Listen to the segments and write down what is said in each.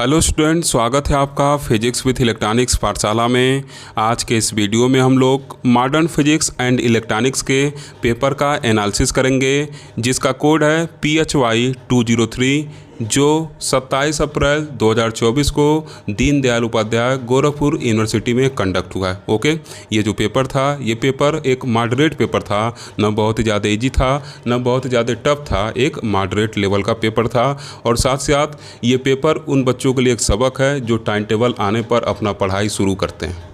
Hello student, स्वागत है आपका फिजिक्स विथ इलेक्ट्रॉनिक्स पाठशाला में। आज के इस वीडियो में हम लोग मॉडर्न फिजिक्स एंड इलेक्ट्रॉनिक्स के पेपर का एनालिसिस करेंगे, जिसका कोड है PHY 203, जो 27 अप्रैल 2024 को दीनदयाल उपाध्याय गोरखपुर यूनिवर्सिटी में कंडक्ट हुआ है। ओके, ये जो पेपर था, ये पेपर एक मॉडरेट पेपर था, न बहुत ज़्यादा इजी था न बहुत ज़्यादा टफ था, एक मॉडरेट लेवल का पेपर था। और साथ साथ ये पेपर उन बच्चों के लिए एक सबक है जो टाइम टेबल आने पर अपना पढ़ाई शुरू करते हैं।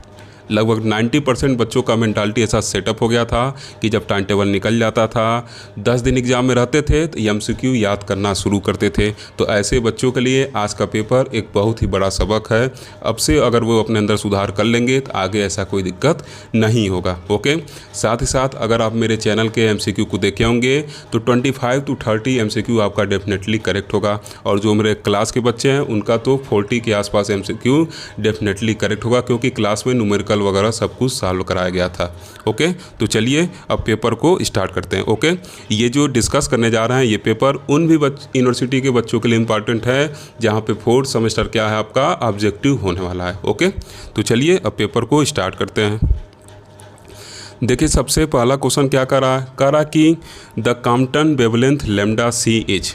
लगभग 90% बच्चों का मेंटालिटी ऐसा सेटअप हो गया था कि जब टाइम टेबल निकल जाता था, 10 दिन एग्ज़ाम में रहते थे तो MCQ याद करना शुरू करते थे। तो ऐसे बच्चों के लिए आज का पेपर एक बहुत ही बड़ा सबक है। अब से अगर वो अपने अंदर सुधार कर लेंगे तो आगे ऐसा कोई दिक्कत नहीं होगा। ओके, साथ ही साथ अगर आप मेरे चैनल के MCQ को देखे होंगे तो 25 to 30 MCQ आपका डेफिनेटली करेक्ट होगा, और जो मेरे क्लास के बच्चे हैं उनका तो 40 के आसपास MCQ डेफिनेटली करेक्ट होगा, क्योंकि क्लास में न्यूमेरिकल वगैरह सब कुछ सॉल्व कराया गया था। ओके, तो चलिए अब पेपर को स्टार्ट करते हैं। ओके, ये जो डिस्कस करने जा रहे हैं ये पेपर उन भी यूनिवर्सिटी के बच्चों के लिए इम्पॉर्टेंट है जहाँ पे 4th सेमेस्टर क्या है आपका ऑब्जेक्टिव होने वाला है। ओके, तो चलिए अब पेपर को स्टार्ट करते हैं। देखिए, सबसे पहला क्वेश्चन क्या करा कि the Compton wavelength lambda C is.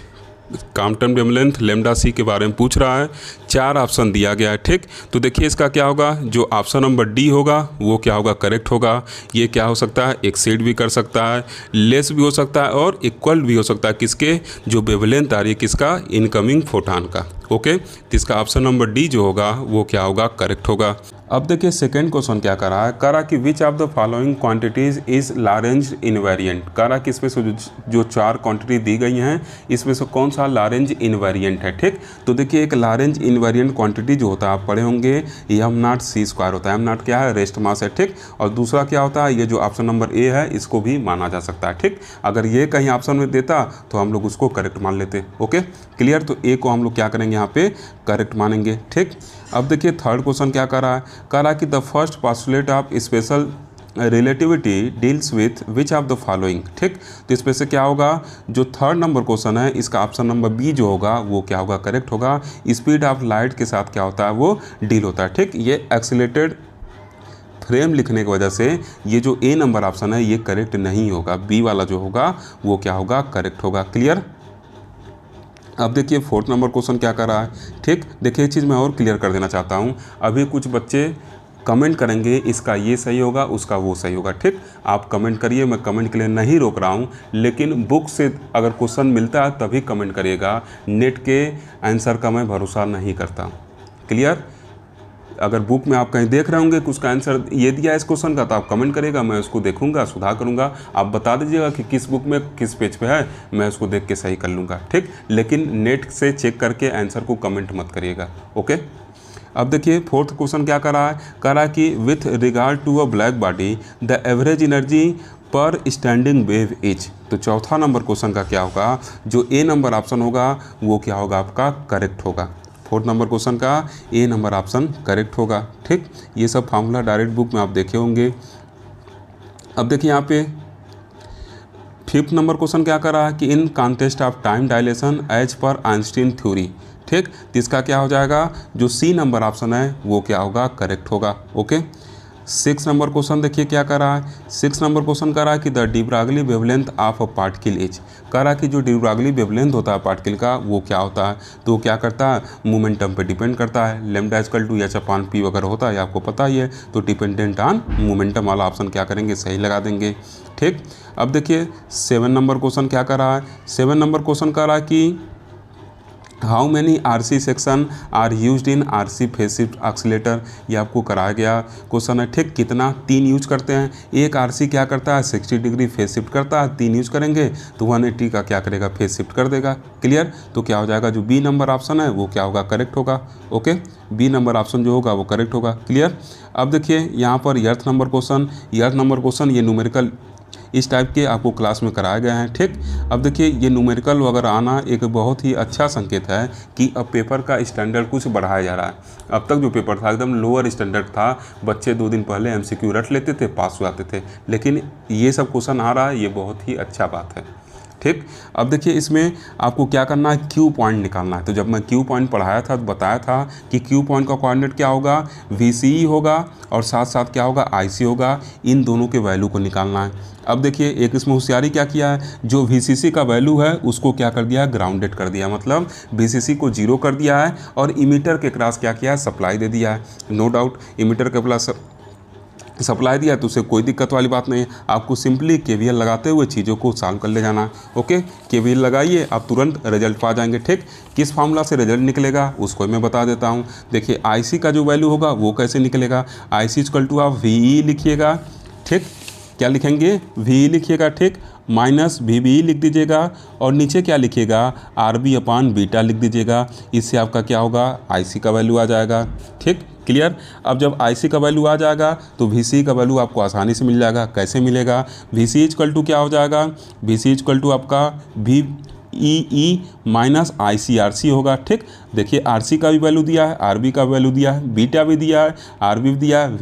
Compton wavelength lambda C के बारे में पूछ रहा है। 4 ऑप्शन दिया गया है। ठीक, तो देखिए इसका क्या होगा, जो ऑप्शन नंबर डी होगा वो क्या होगा, करेक्ट होगा। ये क्या हो सकता है, एक्सीड भी कर सकता है, लेस भी हो सकता है और इक्वल भी हो सकता है। किसके, जो वेवलेंथ आ रही है किसका, इनकमिंग फोटॉन का। ओके, तो इसका ऑप्शन नंबर डी जो होगा वो क्या होगा, करेक्ट होगा। अब देखिए सेकंड क्वेश्चन क्या करा कि which of the following quantities is Lorentz invariant. करा कि इसमें से जो 4 क्वांटिटी दी गई हैं इसमें से कौन सा लॉरेंज इनवेरिएंट है। ठीक, तो देखिए एक लॉरेंज इनवेरिएंट क्वांटिटी जो होता है आप पढ़े होंगे, m0c² होता है। m0 क्या है, रेस्ट मास है। ठीक, और दूसरा क्या होता है, ये जो ऑप्शन नंबर ए है इसको भी माना जा सकता है। ठीक, अगर ये कहीं ऑप्शन में देता तो हम लोग उसको करेक्ट मान लेते। Okay, clear. तो ए को हम लोग क्या करेंगे, यहाँ पे करेक्ट मानेंगे। ठीक, अब देखिए थर्ड क्वेश्चन क्या करा कि the first postulate of special relativity deals with which of the following. ठीक, तो इसमें से क्या होगा, जो थर्ड नंबर क्वेश्चन है इसका ऑप्शन नंबर बी जो होगा वो क्या होगा, करेक्ट होगा। स्पीड ऑफ लाइट के साथ क्या होता है, वो डील होता है। ठीक, ये एक्सीलरेटेड फ्रेम लिखने की वजह से ये जो ए नंबर ऑप्शन है ये करेक्ट नहीं होगा, बी वाला जो होगा वो क्या होगा, करेक्ट होगा। क्लियर। अब देखिए फोर्थ नंबर क्वेश्चन क्या कर रहा है। ठीक, देखिए ये चीज़ मैं और क्लियर कर देना चाहता हूँ। अभी कुछ बच्चे कमेंट करेंगे इसका ये सही होगा उसका वो सही होगा। ठीक, आप कमेंट करिए, मैं कमेंट के लिए नहीं रोक रहा हूँ, लेकिन बुक से अगर क्वेश्चन मिलता है तभी कमेंट करिएगा। नेट के आंसर का मैं भरोसा नहीं करता हूँ। क्लियर। अगर बुक में आप कहीं देख रहे होंगे कि उसका आंसर ये दिया है इस क्वेश्चन का, तो आप कमेंट करिएगा, मैं उसको देखूंगा, सुधार करूंगा। आप बता दीजिएगा कि किस बुक में किस पेज पे है, मैं उसको देख के सही कर लूँगा। ठीक, लेकिन नेट से चेक करके आंसर को कमेंट मत करिएगा। ओके, अब देखिए फोर्थ क्वेश्चन क्या करा कि with regard to a black body the average energy per standing wave is. तो चौथा नंबर क्वेश्चन का क्या होगा, जो ए नंबर ऑप्शन होगा वो क्या होगा आपका, करेक्ट होगा। फोर्थ नंबर क्वेश्चन का ए नंबर ऑप्शन करेक्ट होगा। ठीक, ये सब फार्मूला डायरेक्ट बुक में आप देखे होंगे। अब देखिए यहाँ पे फिफ्थ नंबर क्वेश्चन क्या कर रहा है कि in contest of time dilation as per Einstein theory. ठीक, तो इसका क्या हो जाएगा, जो सी नंबर ऑप्शन है वो क्या होगा, करेक्ट होगा। ओके, 6 नंबर क्वेश्चन देखिए क्या कर रहा है। 6 नंबर क्वेश्चन कर रहा है कि the de Broglie wavelength of a particle is. कह रहा है कि जो डी ब्रागली वेवलेंथ होता है पार्टिकल का वो क्या होता है, तो क्या करता है, मोमेंटम पे डिपेंड करता है। लैम्डा इक्वल टू h/p वगैरह होता है, आपको पता ही है। तो डिपेंडेंट ऑन मोमेंटम वाला ऑप्शन क्या करेंगे, सही लगा देंगे। ठीक, अब देखिए 7 नंबर क्वेश्चन क्या कर रहा है। 7 नंबर क्वेश्चन कर रहा है कि how many RC section are used in RC phase shift oscillator. ये आपको कराया गया क्वेश्चन है। ठीक, कितना, 3 यूज करते हैं। एक RC क्या करता है, 60 डिग्री फेज शिफ्ट करता है, 3 यूज करेंगे तो 180 का क्या करेगा, फेज शिफ्ट कर देगा। क्लियर। तो क्या हो जाएगा, जो बी नंबर ऑप्शन है वो क्या होगा, करेक्ट होगा। ओके, बी नंबर ऑप्शन जो होगा वो करेक्ट होगा। क्लियर। अब देखिए यहाँ पर अर्थ नंबर क्वेश्चन ये न्यूमेरिकल इस टाइप के आपको क्लास में कराए गए हैं। ठीक, अब देखिए ये न्यूमेरिकल वगैरह आना एक बहुत ही अच्छा संकेत है कि अब पेपर का स्टैंडर्ड कुछ बढ़ाया जा रहा है। अब तक जो पेपर था एकदम लोअर स्टैंडर्ड था, बच्चे 2 दिन पहले MCQ रट लेते थे, पास हो जाते थे, लेकिन ये सब क्वेश्चन आ रहा है, ये बहुत ही अच्छा बात है। ठीक। अब देखिए इसमें आपको क्या करना है, क्यू पॉइंट निकालना है। तो जब मैं क्यू पॉइंट पढ़ाया था तो बताया था कि क्यू पॉइंट का कोऑर्डिनेट क्या होगा, VCE होगा और साथ साथ क्या होगा, IC होगा। इन दोनों के वैल्यू को निकालना है। अब देखिए एक इसमें होशियारी क्या किया है, जो VCC का वैल्यू है उसको क्या कर दिया है, ग्राउंडेड कर दिया, मतलब VCC को 0 कर दिया है और इमीटर के क्रॉस क्या किया है, सप्लाई दे दिया है। नो डाउट इमीटर के प्लस सप्लाई दिया तो उससे कोई दिक्कत वाली बात नहीं है। आपको सिंपली KVL लगाते हुए चीज़ों को सॉल्व कर ले जाना है। ओके, KVL लगाइए, आप तुरंत रिजल्ट पा जाएंगे। ठीक, किस फार्मूला से रिजल्ट निकलेगा उसको मैं बता देता हूँ। देखिए IC का जो वैल्यू होगा वो कैसे निकलेगा, IC इक्वल टू आप VE लिखिएगा। ठीक, क्या लिखेंगे, VE लिखिएगा। ठीक, माइनस VBE लिख दीजिएगा और नीचे क्या लिखिएगा, RB अपान बीटा लिख दीजिएगा। इससे आपका क्या होगा, IC का वैल्यू आ जाएगा। ठीक, क्लियर। अब जब IC का वैल्यू आ जाएगा तो VCE का वैल्यू आपको आसानी से मिल जाएगा। कैसे मिलेगा, VCE इक्वल टू क्या हो जाएगा, VCE इक्वल टू आपका VEE माइनस ICRC होगा। ठीक, देखिए RC का भी वैल्यू दिया है, RB का वैल्यू दिया है, बीटा भी दिया है, RB भी दिया है,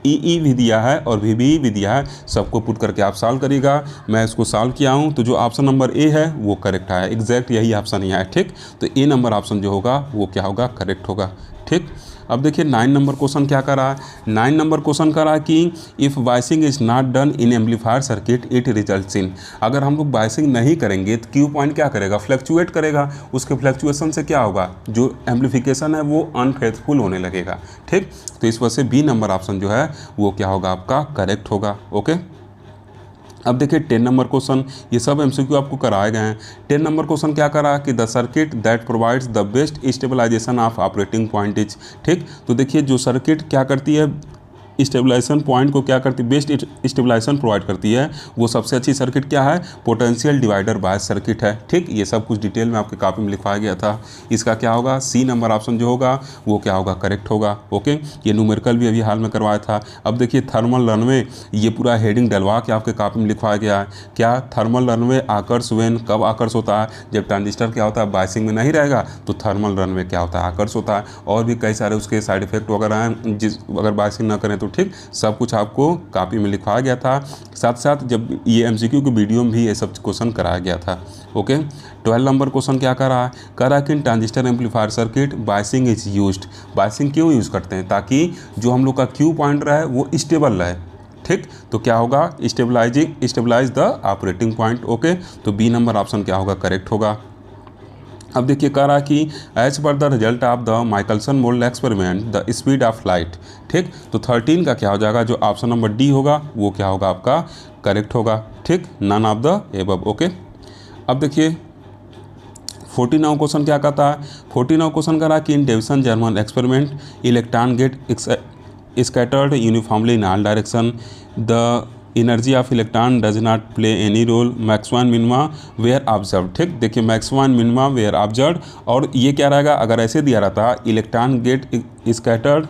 VEE भी दिया है और VBE भी दिया है। सबको पुट करके आप सॉल्व करिएगा। मैं इसको सॉल्व किया हूँ तो जो ऑप्शन नंबर A है वो करेक्ट आया, एग्जैक्ट यही ऑप्शन ही आया। ठीक, तो A नंबर ऑप्शन जो होगा वो क्या होगा, करेक्ट होगा। ठीक, अब देखिए 9 नंबर क्वेश्चन क्या कर रहा है, 9 नंबर क्वेश्चन कर रहा है कि if biasing is not done in amplifier circuit it results in. अगर हम लोग बायसिंग नहीं करेंगे तो क्यू पॉइंट क्या करेगा, फ्लक्चुएट करेगा। उसके फ्लक्चुएशन से क्या होगा, जो एम्पलीफिकेशन है वो अनफेथफुल होने लगेगा। ठीक, तो इस वजह से B नंबर ऑप्शन जो है वो क्या होगा, आपका करेक्ट होगा। ओके, अब देखिए 10 नंबर क्वेश्चन, ये सब MCQ आपको कराए गए हैं। 10 नंबर क्वेश्चन क्या करा कि the circuit that provides the best stabilisation of operating point is. ठीक, तो देखिए जो सर्किट क्या करती है, स्टेबलाइजेशन पॉइंट को क्या करती है, बेस्ट स्टेबलाइजेशन प्रोवाइड करती है, वो सबसे अच्छी सर्किट क्या है, पोटेंशियल डिवाइडर बायस सर्किट है। ठीक, ये सब कुछ डिटेल में आपके कॉपी में लिखवाया गया था। इसका क्या होगा, C नंबर ऑप्शन जो होगा वो क्या होगा, करेक्ट होगा। ओके, ये न्यूमेरिकल भी अभी हाल में करवाया था। अब देखिए थर्मल रनवे, ये पूरा हेडिंग डलवा के आपके कॉपी में लिखवाया गया है। क्या, थर्मल रनवे आकर्ष वेन, कब आकर्ष होता है, जब ट्रांजिस्टर क्या होता है, बायसिंग में नहीं रहेगा तो थर्मल रनवे क्या होता है, आकर्ष होता है। और भी कई सारे उसके साइड इफेक्ट वगैरह हैं, जिस अगर बायसिंग ना करें तो। ठीक, सब कुछ आपको कॉपी में लिखवाया गया था। साथ साथ जब ये MCQ के वीडियो में भी ये सब क्वेश्चन कराया गया था। ओके, 12 नंबर क्वेश्चन क्या कर रहा है, कह रहा है कि transistor amplifier circuit biasing is used. Biasing क्यों यूज़ करते हैं, ताकि जो हम लोग का क्यू पॉइंट रहे वो स्टेबल रहे। ठीक, तो क्या होगा, stabilise the operating point. Okay, तो B नंबर ऑप्शन क्या होगा, करेक्ट होगा। अब देखिए कह रहा कि as per the result of the Michelson Morley experiment the speed of light. ठीक, तो 13 का क्या हो जाएगा, जो ऑप्शन नंबर D होगा वो क्या होगा, आपका करेक्ट होगा। ठीक, none of the above. Okay, अब देखिए 14वां क्वेश्चन क्या कहता है, 14वां क्वेश्चन कह रहा कि in Davisson Germer experiment electron get scattered uniformly in all direction, the energy of electron does not play any role, maximum and minima were observed। ठीक, देखिए maximum and minima were observed, और ये क्या रहेगा, अगर ऐसे दिया रहता electron get scattered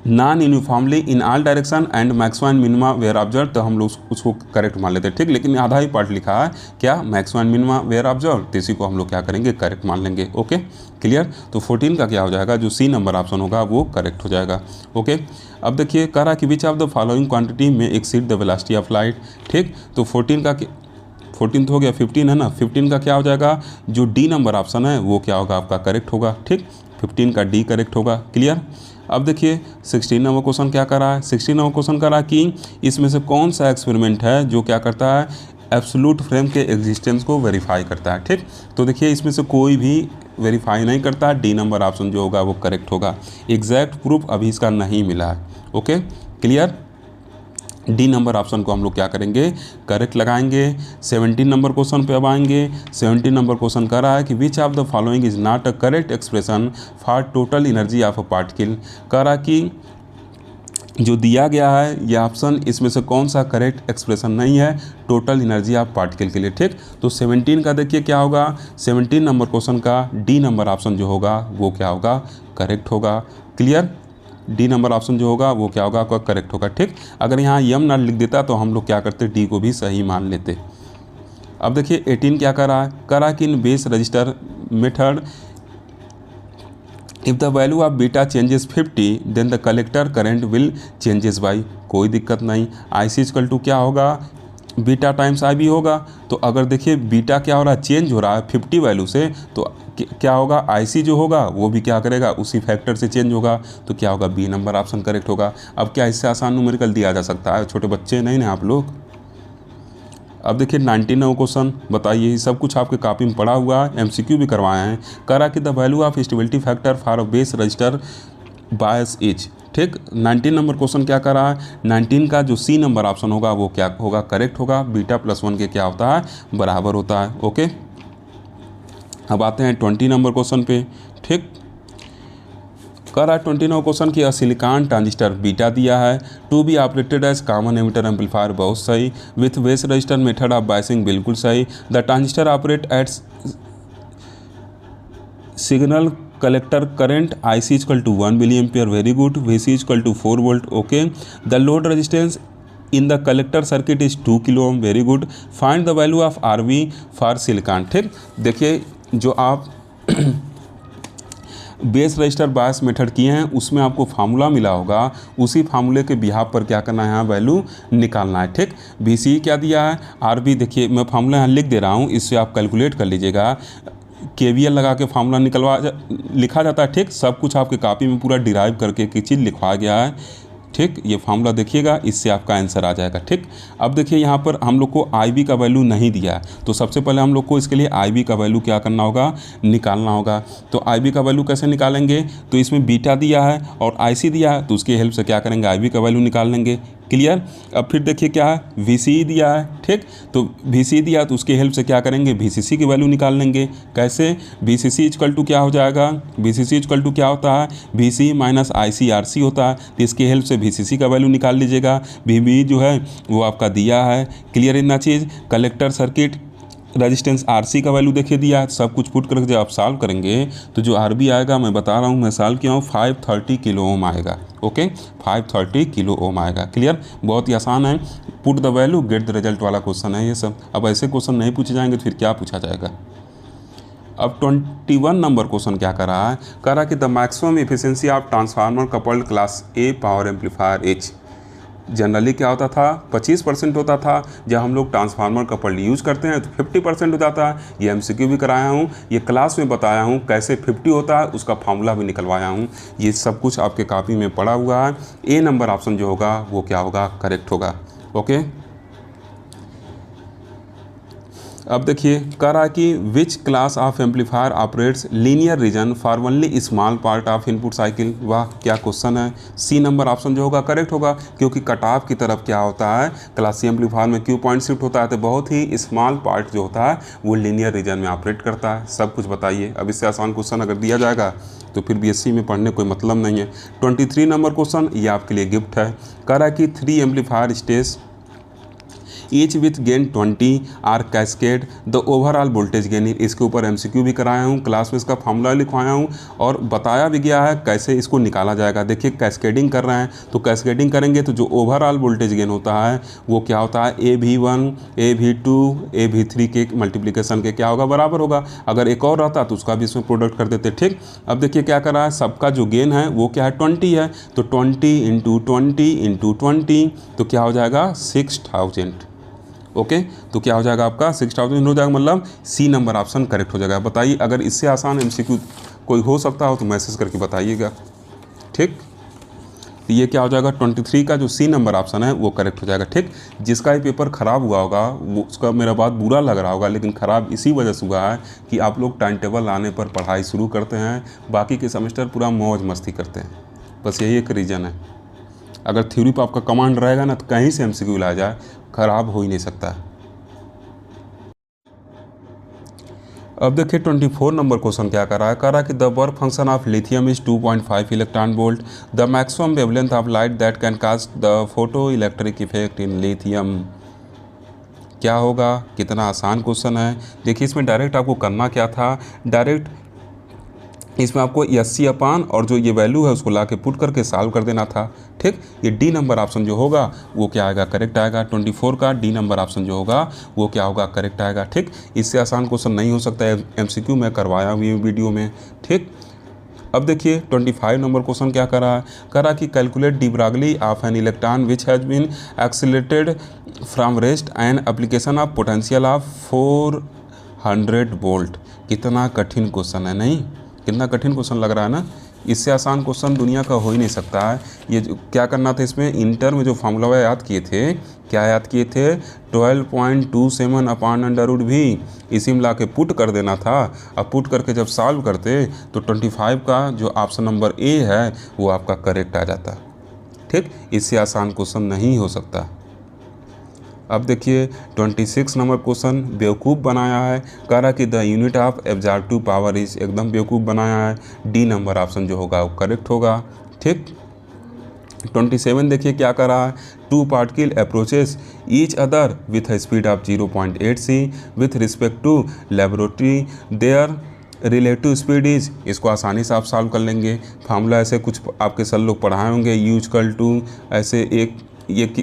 non uniformly in all direction and maximum and minima were observe, तो हम लोग उसको करेक्ट मान लेते हैं। ठीक, लेकिन आधा ही पार्ट लिखा है क्या, maximum and minima were observe, तो इसी को हम लोग क्या करेंगे, करेक्ट मान लेंगे। Okay, clear. तो 14 का क्या हो जाएगा, जो C नंबर ऑप्शन होगा वो करेक्ट हो जाएगा। ओके, अब देखिए कह रहा कि which of the following quantity may exceed the velocity of light. ठीक, तो 14 का 14 तो हो गया, 15 है ना, 15 का क्या हो जाएगा, जो D नंबर ऑप्शन है वो क्या होगा, आपका करेक्ट होगा। ठीक, 15 का D करेक्ट होगा। क्लियर। अब देखिए 16 नंबर क्वेश्चन क्या कर रहा है, 16 नंबर क्वेश्चन कर रहा है कि इसमें से कौन सा एक्सपेरिमेंट है जो क्या करता है, एब्सोल्यूट फ्रेम के एग्जिस्टेंस को वेरीफाई करता है। ठीक, तो देखिए इसमें से कोई भी वेरीफाई नहीं करता, D नंबर ऑप्शन जो होगा वो करेक्ट होगा। एग्जैक्ट प्रूफ अभी इसका नहीं मिला है। Okay, clear. D number option को हम लोग क्या करेंगे, करेक्ट लगाएंगे। 17 नंबर क्वेश्चन पे अब आएंगे। 17 नंबर क्वेश्चन कह रहा है कि which of the following is not a correct expression for total energy of a particle. कह रहा कि जो दिया गया है ये ऑप्शन, इसमें से कौन सा करेक्ट एक्सप्रेशन नहीं है टोटल एनर्जी ऑफ पार्टिकल के लिए। ठीक, तो 17 का देखिए क्या होगा, 17 नंबर क्वेश्चन का D नंबर ऑप्शन जो होगा वो क्या होगा, करेक्ट होगा। क्लियर। D नंबर ऑप्शन जो होगा वो क्या होगा, आपका करेक्ट होगा। ठीक, अगर यहाँ यम ना लिख देता तो हम लोग क्या करते, D को भी सही मान लेते। अब देखिए 18 क्या कर रहा है, कह रहा कि in base resistor method if the value of beta changes 50 then the collector current will changes by. कोई दिक्कत नहीं। IC इक्वल टू क्या होगा, बीटा टाइम्स आई बी होगा। तो अगर देखिए बीटा क्या हो रहा है, चेंज हो रहा है 50 वैल्यू से, तो क्या होगा, आई सी जो होगा वो भी क्या करेगा, उसी फैक्टर से चेंज होगा। तो क्या होगा, बी नंबर ऑप्शन करेक्ट होगा। अब क्या इससे आसान न्यूमेरिकल दिया जा सकता है? छोटे बच्चे नहीं ना आप लोग। अब देखिए 99 क्वेश्चन, बताइए, ये सब कुछ आपके कॉपी में पड़ा हुआ है, एमसीक्यू भी करवाए हैं। करा कि the value of stability factor for a base register bias is, ठीक। 19 नंबर क्वेश्चन क्या कर रहा है, 19 का जो सी नंबर ऑप्शन होगा वो क्या होगा, करेक्ट होगा। बीटा प्लस 1 के क्या होता है, बराबर होता है। ओके, अब आते हैं 20 नंबर क्वेश्चन पे, ठीक। कह रहा है 29 क्वेश्चन की सिलिकॉन ट्रांजिस्टर बीटा दिया है to be operated as common emitter amplifier, बहुत सही। With base resistor method of biasing, बिल्कुल सही। The transistor operate at signal collector current I C equal to 1 milli ampere, very good. V C equal to 4 volt, okay. The load resistance in the collector circuit is 2 kilo ohm, very good. Find the value of R V for silicon, ठीक। देखिए जो आप base register बायस method किए हैं उसमें आपको formula मिला होगा, उसी फार्मूले के बिहाफ पर क्या करना है, यहाँ वैल्यू निकालना है, ठीक। बी सी क्या दिया है, आर बी, देखिए मैं फार्मूला यहाँ लिख दे रहा हूँ, इससे आप कैलकुलेट कर लीजिएगा। केवीएल लगा के फार्मूला लिखा जाता है, ठीक। सब कुछ आपके कॉपी में पूरा डिराइव करके एक चीज़ लिखवाया गया है, ठीक। ये फार्मूला देखिएगा, इससे आपका आंसर आ जाएगा, ठीक। अब देखिए यहाँ पर हम लोग को आई बी का वैल्यू नहीं दिया है, तो सबसे पहले हम लोग को इसके लिए आई बी का वैल्यू क्या करना होगा, निकालना होगा। तो आई बी का वैल्यू कैसे निकालेंगे, तो इसमें बीटा दिया है और आई सी दिया है, तो उसकी हेल्प से क्या करेंगे, आई बी का वैल्यू निकाल लेंगे, क्लियर। अब फिर देखिए क्या है, वी सी दिया है, ठीक। तो वी सी दिया तो उसकी हेल्प से क्या करेंगे, वी सी सी की वैल्यू निकाल लेंगे। कैसे, V C C equal to क्या हो जाएगा, V C C equal to क्या होता है, V C minus I C R C होता है, तो इसकी हेल्प से वी सी सी का वैल्यू निकाल लीजिएगा। वी बी जो है वो आपका दिया है, क्लियर इतना चीज़। Collector circuit resistance R C का वैल्यू देखिए दिया है, सब कुछ पुट करके जब आप सॉल्व करेंगे तो जो आर बी आएगा, मैं बता रहा हूँ, मैं सॉल्व किया हूँ, 530 किलो ओम आएगा, ओके। 530 किलो ओम आएगा, क्लियर। बहुत ही आसान है, put the value get the result वाला क्वेश्चन है ये सब। अब ऐसे क्वेश्चन नहीं पूछे जाएंगे तो फिर क्या पूछा जाएगा। अब 21 नंबर क्वेश्चन क्या कर रहा है, कह रहा है कि the maximum efficiency of transformer coupled class A power amplifier is. Generally क्या होता था, 25% होता था, जब हम लोग ट्रांसफार्मर कपल्ड यूज़ करते हैं तो 50% हो जाता है। ये एमसीक्यू भी कराया हूँ, ये क्लास में बताया हूँ कैसे 50 होता है, उसका फार्मूला भी निकलवाया हूँ। ये सब कुछ आपके कॉपी में पड़ा हुआ है। ए नंबर ऑप्शन जो होगा वो क्या होगा, करेक्ट होगा, ओके। अब देखिए कह रहा है कि which class of amplifier operates linear region for only small part of input cycle. वाह क्या क्वेश्चन है, सी नंबर ऑप्शन जो होगा करेक्ट होगा, क्योंकि कट ऑफ की तरफ क्या होता है, क्लास सी एम्पलीफायर में क्यू पॉइंट शिफ्ट होता है, तो बहुत ही स्मॉल पार्ट जो होता है वो लीनियर रीजन में ऑपरेट करता है। सब कुछ बताइए। अब इससे आसान क्वेश्चन अगर दिया जाएगा तो फिर बीएससी में पढ़ने कोई मतलब नहीं है। 23 नंबर क्वेश्चन ये आपके लिए गिफ्ट है। कह रहा है कि 3 amplifier stage each with gain 20 are cascade the overall voltage gain. इसके ऊपर एमसीक्यू भी कराया हूँ, क्लास में इसका फॉर्मूला लिखवाया हूँ और बताया भी गया है कैसे इसको निकाला जाएगा। देखिए कैस्केडिंग कर रहे हैं, तो कैस्केडिंग करेंगे तो जो ओवरऑल वोल्टेज गेन होता है वो क्या होता है, AV1 AV2 AV3 के मल्टीप्लिकेशन के क्या होगा, बराबर होगा। अगर एक और रहता तो उसका भी इसमें प्रोडक्ट कर देते, ठीक। अब देखिए क्या कर रहा है, सबका जो गेन है वो क्या है, 20 है, तो 20 × 20 × 20 तो क्या हो जाएगा, 6000, ओके। तो क्या हो जाएगा आपका 6000 हो जाएगा, मतलब सी नंबर ऑप्शन करेक्ट हो जाएगा। बताइए अगर इससे आसान एमसीक्यू कोई हो सकता हो तो मैसेज करके बताइएगा, ठीक। तो ये क्या हो जाएगा, 23 का जो सी नंबर ऑप्शन है वो करेक्ट हो जाएगा, ठीक। जिसका ये पेपर ख़राब हुआ होगा वो उसका मेरा बात बुरा लग रहा होगा, लेकिन ख़राब इसी वजह से हुआ है कि आप लोग टाइम टेबल आने पर पढ़ाई शुरू करते हैं, बाकी के सेमेस्टर पूरा मौज मस्ती करते हैं, बस यही एक रीज़न है। अगर थ्योरी पर आपका कमांड रहेगा ना तो कहीं से एमसीक्यू लाया जाए खराब हो ही नहीं सकता। अब देखिए 24 नंबर क्वेश्चन क्या कर रहा है, कह रहा है कि the work function of lithium is 2.5 electron volt, the maximum wavelength of light that can cause the photo electric effect in lithium. क्या होगा, कितना आसान क्वेश्चन है। देखिए इसमें डायरेक्ट आपको करना क्या था, डायरेक्ट इसमें आपको 80/, और जो ये वैल्यू है उसको ला के पुट करके सॉल्व कर देना था, ठीक। ये डी नंबर ऑप्शन जो होगा वो क्या आएगा, करेक्ट आएगा। 24 का डी नंबर ऑप्शन जो होगा वो क्या होगा, करेक्ट आएगा, ठीक। इससे आसान क्वेश्चन नहीं हो सकता है, एमसीक्यू में करवाया हुई वीडियो में, ठीक। अब देखिए 25 नंबर क्वेश्चन क्या करा कि calculate de Broglie of an electron which has been accelerated from rest and application of potential of 400 volt. कितना कठिन क्वेश्चन है, नहीं कितना कठिन क्वेश्चन लग रहा है ना। इससे आसान क्वेश्चन दुनिया का हो ही नहीं सकता है। ये क्या करना था, इसमें इंटर में जो फार्मूला याद किए थे, क्या याद किए थे, 12.27 अपान अंडर रूट भी इसी में ला के पुट कर देना था। अब पुट करके जब सॉल्व करते तो 25 का जो ऑप्शन नंबर ए है वो आपका करेक्ट आ जाता। ठीक, इससे आसान क्वेश्चन नहीं हो सकता। अब देखिए 26 नंबर क्वेश्चन बेवकूफ़ बनाया है, कह रहा कि the unit of absorptive power is, एकदम बेवकूफ़ बनाया है। डी नंबर ऑप्शन जो होगा वो करेक्ट होगा। ठीक, 27 देखिए क्या कर रहा है, two particle approaches each other with speed of 0.8 c with respect to laboratory their relative speed is. इसको आसानी से आप सॉल्व कर लेंगे। फार्मूला ऐसे कुछ आपके सर लोग पढ़ाए होंगे, यू इक्वल टू ऐसे एक ये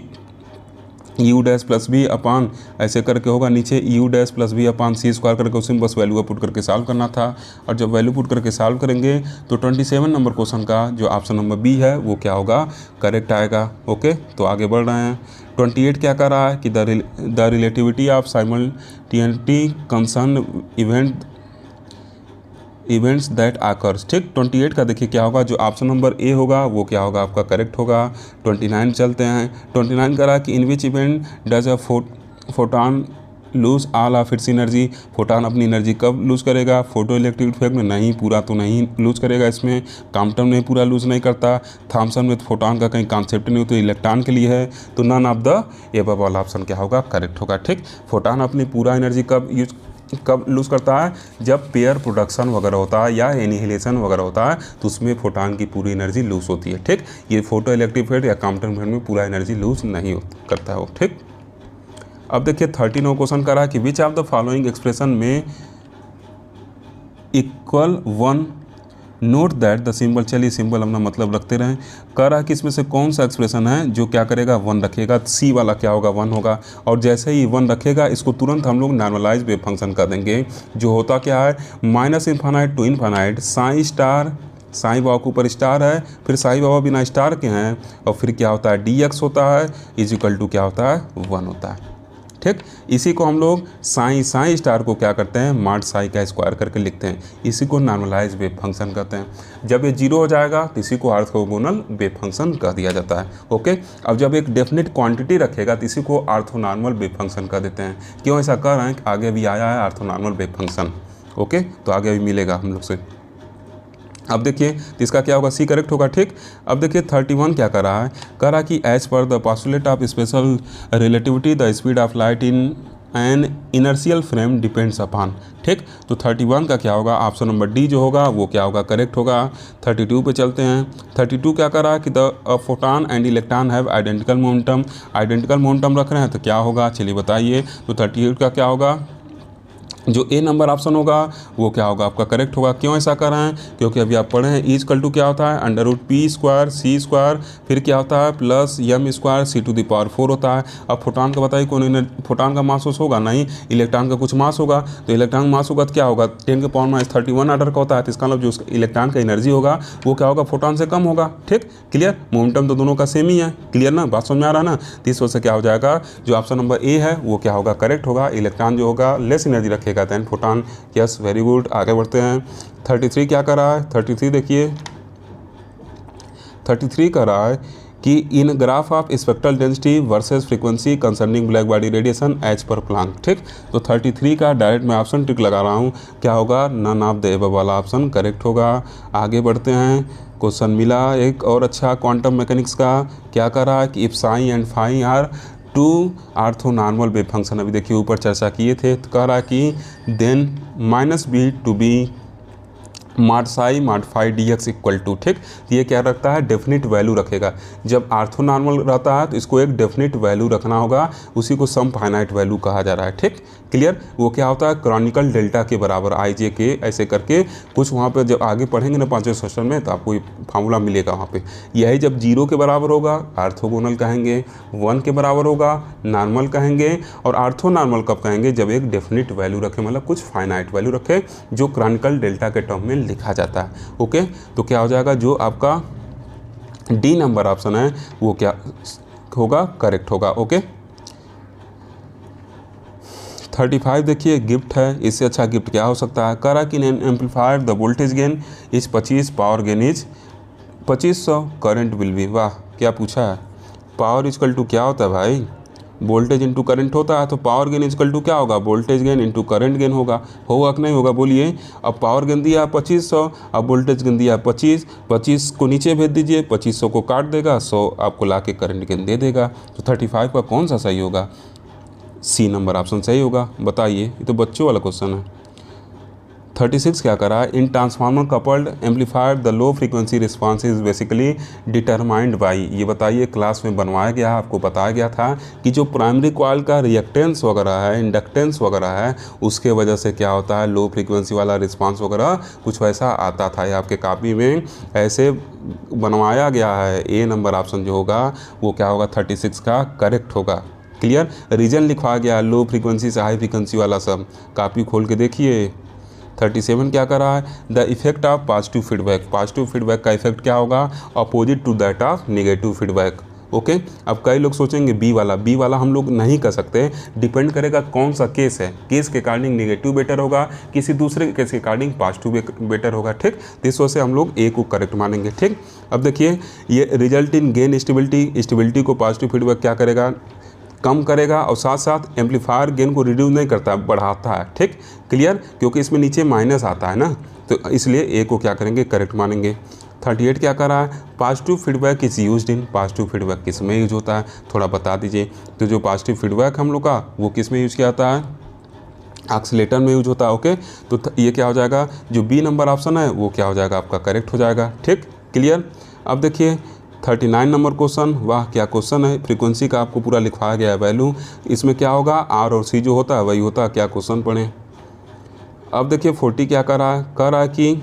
U dash plus B upon ऐसे करके होगा, नीचे U dash plus B upon C square करके उसी में बस वैल्यू पुट करके सॉल्व करना था। और जब वैल्यू पुट करके सॉल्व करेंगे तो 27 नंबर क्वेश्चन का जो ऑप्शन नंबर बी है वो क्या होगा, करेक्ट आएगा। ओके, तो आगे बढ़ रहे हैं। 28 क्या कर रहा है कि the relativity of simultaneously concern events that occurs. ठीक, 28 का देखिए क्या होगा, जो ऑप्शन नंबर ए होगा वो क्या होगा, आपका करेक्ट होगा। 29 चलते हैं। 29 कह रहा कि in which event does a photon lose all of its energy. Photon अपनी एनर्जी कब लूज़ करेगा, फोटो इलेक्ट्रिक इफेक्ट में, नहीं पूरा तो नहीं लूज़ करेगा इसमें। कॉम्पटन में पूरा लूज़ नहीं करता। थॉमसन में फोटोन का कहीं कॉन्सेप्ट नहीं हो, तो इलेक्ट्रॉन के लिए है, तो नन ऑफ द एबव वाला ऑप्शन क्या होगा, करेक्ट होगा। ठीक, फोटोन अपनी पूरा एनर्जी कब लूज़ करता है, जब पेयर प्रोडक्शन वगैरह होता है या एनिहिलेशन वगैरह होता है तो उसमें फोटोन की पूरी एनर्जी लूज़ होती है। ठीक, ये फोटो इलेक्ट्रिक इफेक्ट या कॉम्पटन इफेक्ट में पूरा एनर्जी लूज़ नहीं करता है वो। ठीक, अब देखिए 13 क्वेश्चन कर रहा है कि which of the following expression may equal 1 note that the symbol, चलिए सिंबल अपना मतलब रखते रहें। कह रहा है कि इसमें से कौन सा एक्सप्रेशन है जो क्या करेगा, 1 रखेगा। सी वाला क्या होगा, 1 होगा। और जैसे ही 1 रखेगा इसको तुरंत हम लोग नॉर्मलाइज वेव फंक्शन कर देंगे, जो होता क्या है, -infinite to infinite psi star, Sai Baba के ऊपर स्टार है, फिर साई बाबा बिना स्टार के हैं, और फिर क्या होता है, dx होता है इज इक्वल टू क्या होता है, 1 होता है। ठीक, इसी को हम लोग साई स्टार को क्या करते हैं, माड साई का स्क्वायर करके लिखते हैं। इसी को नॉर्मलाइज वेव फंक्शन कहते हैं। जब ये 0 हो जाएगा तो इसी को ऑर्थोगोनल वेव फंक्शन कह दिया जाता है। ओके, अब जब एक डेफिनेट क्वांटिटी रखेगा तो इसी को ऑर्थोनॉर्मल वेव फंक्शन कह देते हैं। क्यों ऐसा कह रहे हैं, आगे भी आया है ऑर्थोनॉर्मल वेव फंक्शन। ओके, तो आगे भी मिलेगा हम लोग से। अब देखिए तो इसका क्या होगा, सी करेक्ट होगा। ठीक, अब देखिए 31 क्या कर रहा है, कह रहा कि as per the postulate of special relativity the speed of light in an inertial frame depends upon. ठीक, तो 31 का क्या होगा, ऑप्शन नंबर डी जो होगा वो क्या होगा, करेक्ट होगा। 32 पे चलते हैं। 32 क्या कर रहा है कि the photon and electron have identical momentum. Identical momentum रख रहे हैं तो क्या होगा, चलिए बताइए। तो 38 का क्या होगा, जो ए नंबर ऑप्शन होगा वो क्या होगा, आपका करेक्ट होगा। क्यों ऐसा कर रहे हैं, क्योंकि अभी आप पढ़े हैं इज इक्वल टू क्या होता है, under root P square C square, फिर क्या होता है plus M square C to the power 4 होता है। अब फोटोन का बताइए कौन, फोटोन का मास होगा नहीं, इलेक्ट्रॉन का कुछ मास होगा, तो इलेक्ट्रॉन का मास होगा तो क्या होगा, 10 के पावर -31 ऑर्डर का होता है। तो इसका मतलब जो इलेक्ट्रॉन का एनर्जी होगा वो क्या होगा, फोटोन से कम होगा। ठीक, क्लियर, मोमेंटम तो दोनों का सेम ही है, क्लियर ना, बात समझ में आ रहा है ना। तो इस वजह से क्या हो जाएगा, जो ऑप्शन नंबर ए है वो क्या होगा, करेक्ट होगा। इलेक्ट्रॉन जो होगा लेस एनर्जी रखेगा than photon. Yes, very good, आगे बढ़ते हैं। 33 क्या कर रहा है, 33 देखिए 33 कर रहा है कि in graph of spectral density versus frequency concerning black body radiation as per Planck. ठीक, तो 33 का डायरेक्ट मैं ऑप्शन टिक लगा रहा हूँ, क्या होगा, नन ऑफ द एबव वाला ऑप्शन करेक्ट होगा। आगे बढ़ते हैं। क्वेश्चन मिला एक और अच्छा क्वांटम मैकेनिक्स का, क्या कर रहा है कि if psi and phi are two orthonormal wave function, अभी देखिए ऊपर चर्चा किए थे, तो कह रहा है कि देन -b टू बी माड साई माड फाई dx इक्वल टू। ठीक, तो ये क्या रखता है, डेफिनेट वैल्यू रखेगा। जब ऑर्थोनॉर्मल रहता है तो इसको एक डेफिनेट वैल्यू रखना होगा, उसी को सम फाइनाइट वैल्यू कहा जा रहा है। ठीक, क्लियर, वो क्या होता है, क्रॉनिकल डेल्टा के बराबर IJ के ऐसे करके कुछ वहाँ पे जब आगे पढ़ेंगे ना 5वें सेशन में तो आपको ये फार्मूला मिलेगा वहाँ पे। यही जब 0 के बराबर होगा ऑर्थोगोनल कहेंगे, 1 के बराबर होगा नॉर्मल कहेंगे, और ऑर्थोनॉर्मल कब कहेंगे, जब एक डेफिनेट वैल्यू रखे, मतलब कुछ फाइनाइट वैल्यू रखे जो क्रॉनिकल डेल्टा के टर्म में लिखा जाता है। ओके, तो क्या हो जाएगा, जो आपका डी नंबर ऑप्शन है वो क्या होगा, करेक्ट होगा। ओके, 35 देखिए गिफ्ट है, इससे अच्छा गिफ्ट क्या हो सकता है। करा कि amplifier the voltage gain is 25, power gain is 2500, current will be, वाह क्या पूछा है, पावर इजकल टू क्या होता है भाई, वोल्टेज इंटू करंट होता है, तो पावर गेन इजकल टू क्या होगा, voltage gain into current gain होगा कि नहीं होगा, बोलिए। अब पावर गेन दिया 2500, अब वोल्टेज गेन दिया 25 को नीचे भेज दीजिए, 2500 को काट देगा, 100 आपको ला के करंट गेन दे देगा। तो 35 का कौन सा सही होगा, सी नंबर ऑप्शन सही होगा। बताइए, ये तो बच्चों वाला क्वेश्चन है। 36 क्या करा, इन transformer coupled amplifier the low frequency response is basically determined by, ये बताइए क्लास में बनवाया गया, आपको बताया गया था कि जो प्राइमरी कॉइल का रिएक्टेंस वगैरह है, इंडक्टेंस वगैरह है, उसके वजह से क्या होता है, लो फ्रीक्वेंसी वाला रिस्पांस वगैरह कुछ वैसा आता था। ये आपके कॉपी में ऐसे बनवाया गया है। ए नंबर ऑप्शन जो होगा वो क्या होगा, 36 का करेक्ट होगा। क्लियर, रीजन लिखवा गया लो फ्रीक्वेंसी से हाई फ्रीक्वेंसी वाला, सब कॉपी खोल के देखिए। 37 क्या कर रहा है, the effect of positive feedback, positive feedback का इफेक्ट क्या होगा, opposite to that of negative feedback. Okay, अब कई लोग सोचेंगे बी वाला हम लोग नहीं कर सकते, डिपेंड करेगा कौन सा केस है, केस के अकॉर्डिंग नेगेटिव बेटर होगा, किसी दूसरे केस के अकॉर्डिंग पॉजिटिव बेटर होगा। ठीक, तो इस वजह से हम लोग ए को करेक्ट मानेंगे। ठीक, अब देखिए ये रिजल्ट इन गेन स्टेबिलिटी को पॉजिटिव फीडबैक क्या करेगा, कम करेगा, और साथ साथ एम्पलीफायर गेन को रिड्यूस नहीं करता, बढ़ाता है। ठीक, क्लियर, क्योंकि इसमें नीचे माइनस आता है ना, तो इसलिए ए को क्या करेंगे, करेक्ट मानेंगे। 38 क्या कर रहा है, positive feedback is used in, positive feedback किस में यूज होता है, थोड़ा बता दीजिए। तो जो पॉजिटिव फीडबैक हम लोग का वो किस में यूज किया जाता है, ऑक्सीलेटर में यूज होता है। ओके, तो ये क्या हो जाएगा, जो बी नंबर ऑप्शन है वो क्या हो जाएगा, आपका करेक्ट हो जाएगा। ठीक, क्लियर। अब देखिए 39 नंबर क्वेश्चन, वाह क्या क्वेश्चन है, फ्रीक्वेंसी का आपको पूरा लिखवाया गया है वैल्यू, इसमें क्या होगा, आर और सी जो होता है वही होता है, क्या क्वेश्चन पढ़ें। अब देखिए 40 क्या कर रहा है कि,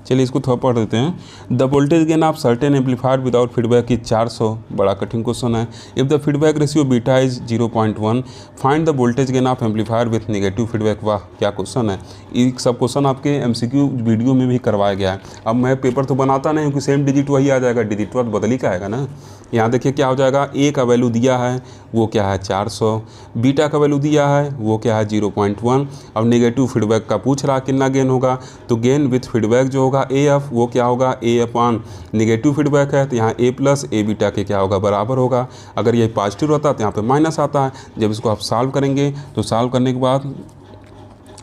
चलिए इसको थोड़ा पढ़ देते हैं। The voltage gain of certain amplifier without feedback is 400, बड़ा कठिन क्वेश्चन है। If the feedback ratio beta is 0.1 find the voltage gain of amplifier with negative feedback, वाह क्या क्वेश्चन है। ये सब क्वेश्चन आपके एमसीक्यू वीडियो में भी करवाया गया है। अब मैं पेपर तो बनाता नहीं क्योंकि सेम डिजिट वही आ जाएगा, डिजिट तो बदल ही का आएगा ना। यहाँ देखिए क्या हो जाएगा, ए का वैल्यू दिया है वो क्या है 400, बीटा का वैल्यू दिया है वो क्या है 0.1, अब नेगेटिव फीडबैक का पूछ रहा कितना गेन होगा, तो गेन विथ फीडबैक जो होगा ए एफ वो क्या होगा, ए अपॉन नेगेटिव फीडबैक है तो यहाँ ए प्लस ए बीटा के क्या होगा, बराबर होगा। अगर ये पॉजिटिव रहता तो यहाँ पे माइनस आता है। जब इसको आप सॉल्व करेंगे तो सॉल्व करने के बाद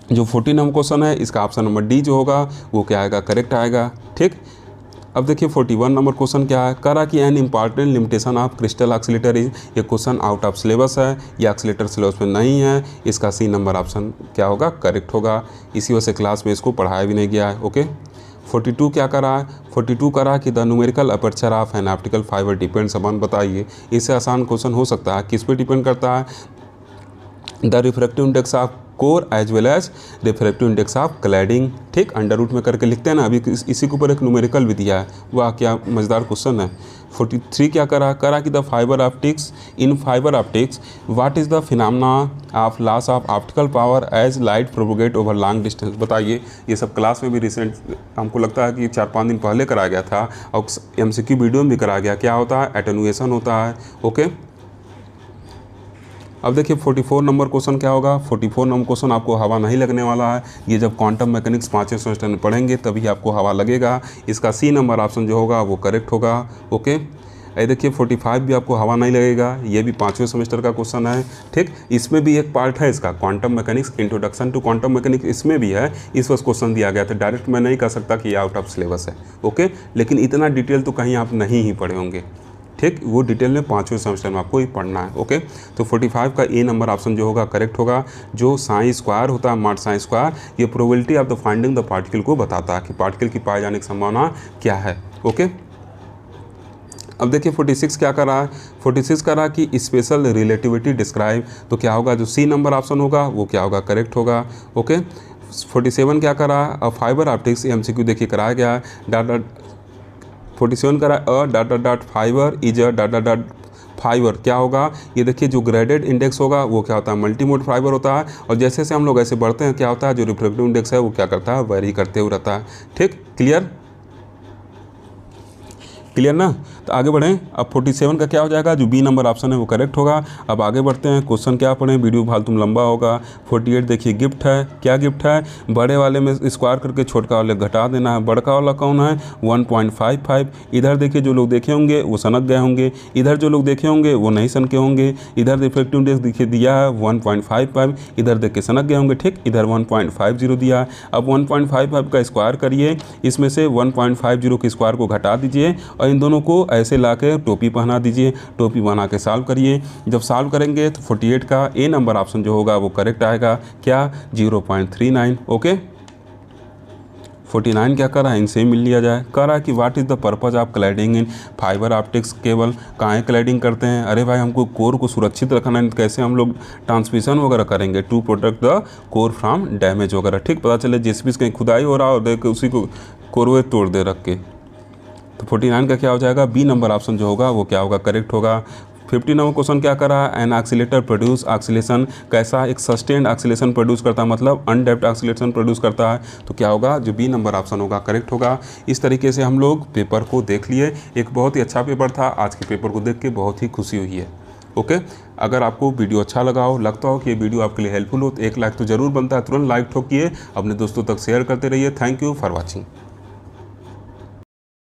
जो 14 नंबर क्वेश्चन है इसका ऑप्शन नंबर डी जो होगा वो क्या आएगा, करेक्ट आएगा। ठीक, अब देखिए 41 नंबर क्वेश्चन क्या है, करा कि an important limitation of crystal oscillator is, ये क्वेश्चन आउट ऑफ सिलेबस है, ये ऑक्सीलेटर सिलेबस में नहीं है, इसका सी नंबर ऑप्शन क्या होगा, करेक्ट होगा। इसी वजह से क्लास में इसको पढ़ाया भी नहीं गया है। ओके, 42 क्या करा है, 42 करा कि the numerical aperture of an optical fibre depends upon, बताइए इससे आसान क्वेश्चन हो सकता है, किस पे डिपेंड करता है, the refractive index of core as well as refractive index of cladding. ठीक, अंडर रूट में करके लिखते हैं ना, अभी इसी के ऊपर एक न्यूमेरिकल भी दिया है, वाह क्या मज़ेदार क्वेश्चन है। 43 क्या करा कि the fibre optics, in fibre optics what is the phenomena of loss of optical power as light propagate over long distance, बताइए। ये सब क्लास में भी रिसेंट हमको लगता है कि 4-5 दिन पहले कराया गया था और एमसीक्यू वीडियो में भी कराया गया। क्या होता है, एटेनुएशन होता है। ओके, अब देखिए 44 नंबर क्वेश्चन क्या होगा, 44 नंबर क्वेश्चन आपको हवा नहीं लगने वाला है, ये जब क्वांटम मैकेनिक्स 5वें सेमेस्टर में पढ़ेंगे तभी आपको हवा लगेगा। इसका सी नंबर ऑप्शन जो होगा वो करेक्ट होगा। ओके, ये देखिए 45 भी आपको हवा नहीं लगेगा, ये भी 5वें सेमेस्टर का क्वेश्चन है। ठीक, इसमें भी एक पार्ट है इसका, quantum mechanics introduction to quantum mechanics, इसमें भी है, इस वक्त क्वेश्चन दिया गया था। डायरेक्ट मैं नहीं कह सकता कि ये आउट ऑफ सिलेबस है। ओके, लेकिन इतना डिटेल तो कहीं आप नहीं ही पढ़े होंगे। ठीक, वो डिटेल में 5वें सेमेस्टर में आपको ही पढ़ना है। ओके, तो 45 का ए नंबर ऑप्शन जो होगा करेक्ट होगा। जो साइन स्क्वायर होता है, मॉड साइन स्क्वायर, ये probability of the finding the particle को बताता है कि पार्टिकल की पाए जाने की संभावना क्या है। ओके, अब देखिए 46 क्या कर रहा है, 46 कर रहा है कि स्पेशल रिलेटिविटी डिस्क्राइब, तो क्या होगा, जो सी नंबर ऑप्शन होगा वो क्या होगा, करेक्ट होगा। ओके, 47 क्या कर रहा है, अब फाइबर ऑप्टिक्स एमसीक्यू देखिए कराया गया है, 47 करा a dot dot dot fibre is a dot dot dot fibre क्या होगा, ये देखिए जो ग्रेडेड इंडेक्स होगा वो क्या होता है, मल्टीमोड फाइबर होता है। और जैसे जैसे हम लोग ऐसे बढ़ते हैं क्या होता है, जो रिफ्रैक्टिव इंडेक्स है वो क्या करता है, वेरी करते हुए रहता है। ठीक, क्लियर ना। तो आगे बढ़ें। अब 47 का क्या हो जाएगा, जो बी नंबर ऑप्शन है वो करेक्ट होगा। अब आगे बढ़ते हैं, क्वेश्चन क्या पढ़ें, वीडियो फालतू लंबा होगा। 48 देखिए गिफ्ट है, क्या गिफ्ट है, बड़े वाले में स्क्वायर करके छोटका वाले घटा देना है। बड़का वाला कौन है, 1.55। इधर देखिए जो लोग देखे होंगे वो सनक गए होंगे, इधर जो लोग देखे होंगे वो नहीं सनके होंगे। इधर इफेक्टिव इंडेक्स देखिए दिया है 1.55, इधर देख के सनक गए होंगे। ठीक, इधर 1.50 दिया है। अब 1.55 का स्क्वायर करिए, इसमें से 1.50 के स्क्वायर को घटा दीजिए और इन दोनों को ऐसे लाके टोपी पहना दीजिए। टोपी बना के सॉल्व करिए। जब सॉल्व करेंगे तो 48 का ए नंबर ऑप्शन जो होगा वो करेक्ट आएगा, क्या 0.39। ओके, 49 क्या कर रहा है, इनसे मिल लिया जाए। कह रहा है कि what is the purpose of cladding in fibre optics cable, कहाँ क्लैडिंग करते हैं। अरे भाई हमको कोर को सुरक्षित रखना है, कैसे हम लोग ट्रांसमिशन वगैरह करेंगे, to protect the core from damage वगैरह। ठीक, पता चले जेसीबी कहीं खुदाई हो रहा हो, देख उसी को कोरवे तोड़ दे रख के। तो 49 का क्या हो जाएगा, बी नंबर ऑप्शन जो होगा वो क्या होगा, करेक्ट होगा। 50 नंबर क्वेश्चन क्या कर रहा है, एन ऑक्सीलेटर प्रोड्यूस ऑक्सीलेशन, कैसा एक सस्टेन्ड ऑक्सीलेशन प्रोड्यूस करता है, मतलब अनडेप्ट ऑक्सीलेशन प्रोड्यूस करता है। तो क्या होगा, जो बी नंबर ऑप्शन होगा करेक्ट होगा। इस तरीके से हम लोग पेपर को देख लिए। एक बहुत ही अच्छा पेपर था, आज के पेपर को देख के बहुत ही खुशी हुई है। ओके, अगर आपको वीडियो अच्छा लगा हो, लगता हो कि ये वीडियो आपके लिए हेल्पफुल हो, तो एक लाइक तो ज़रूर बनता है, तुरंत लाइक ठोकिए, अपने दोस्तों तक शेयर करते रहिए। Thank you for watching.